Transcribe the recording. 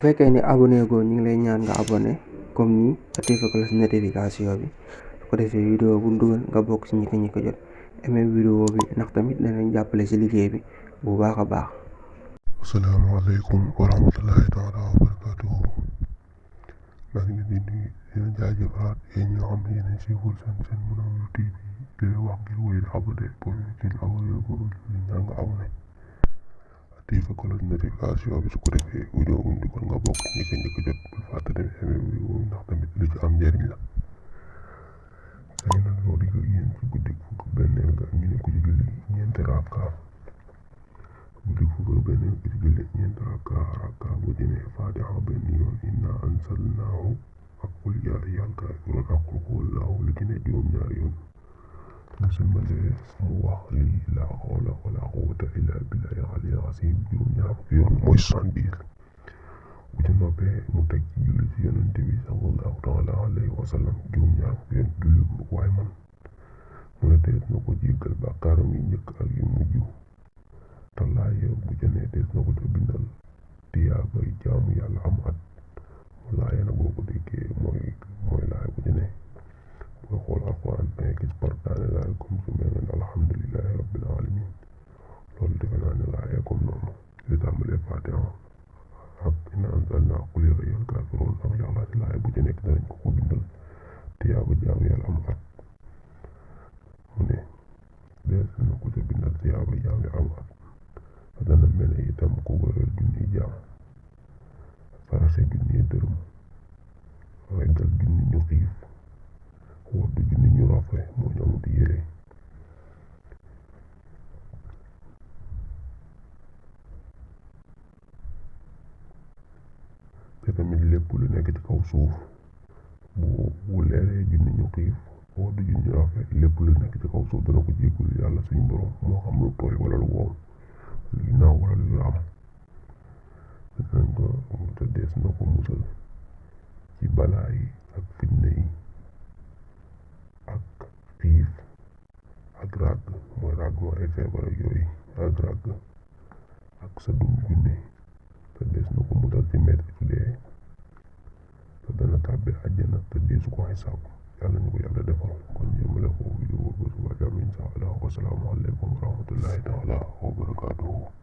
bu fekkee ni abonné goo ñu ngi lay ñaan nga abonné comme nii activé ko notification bi su ko defee vidéo bu dugal nga bokk ci ñi ko jot aimé vidéo bi ndax tamit danañ jàppale ci liggéey bi bu baax a baax. asalaamaaleykum wa rahmatullahi taala wa barakatuhu. maa ngi leen di nuyu di leen jaajëfalaat yéen ñoo xam ne yéen a siiwul seen Mounawir TV di leen wax ngir wéy di abonné pour ngeen abonné ko ñu ñaan nga abonné activé ko notification bi su ko defee vidéo bu dugal nga bokk ñi ko jot bul fàtte tamit aimé vidéo bi ndax tamit li ci am njëriñ la. tey nag loo di ko yéen ci guddi fukk benneel nga ñu ne ko ci julli ñeenti rakka guddi fukk benneel ko ci julli ñeenti rakka bu jënee Faatiha benn yoon inna anzalnaahu ak qul yaa ayyuhal kaafiruun ak qul huwallaahu li ci ne juróom-ñaari yoon mu sëlmalee mu wax lii laa hawla wala quwwata illaa billaahi al-aliyyil aziim juróom-ñaar yoon mooy 70 bu ci noppee mu teg ci julli ci yonent bi sallallahu taala alayhi wa sallam juróom-ñaar yoon julli bu waaye man mu ne dees na ko jéggal bàkkaaram yi njëkk ak yu mujj te laaya bu ca ne dees na ko ca bindal tiyaabay jaamu yàlla am at laaya nag boo ko déggee mooy laaya bu ca ne booy xool alquran dangay gis partaane laaya comme su mel ne alhamdulillahi rabbil alamin loolu defe naa ne laaya comme noonu li tàmbalee Faatiha ak inna anzalnaa qul yaa ayyuhal kaafiruun ak yàlla ci laaya bu ca nekk danañ ko bindal tiyaaba jaamu yàlla am at mu ne dees na ko ca bindal tiyaaba jaamu yàlla am at dana mel itam ku wëral junni jaam sarase junni dërëm reggal junni ñu xiif woddu junni ñu rafle moo ñu amut yére te tamit lépp lu nekk ci kaw suuf bu leeree junni ñu xiif woddu junni ñu rafle lépp lu nekk ci kaw suuf dana ko jéggul yàlla suñu borom moo xam lu tooy wala lu wow lu naaw wala lu am danañ ko te dees na ko musal ci balaa yi ak fitna yi ak xiif ak ràgg mooy ay feebar ak yooyu ak ràgg ak sa dund junne te dees na ko musal ci metti su dee te dana tàbbi àjjana te deesu ko xisaab yàlla ñu ko yàlla defal kon jëmale ko vidéo ba suba jàmm insha Allah wa salaamu aleykum wa rahmatullahi taala wa barakatuhu.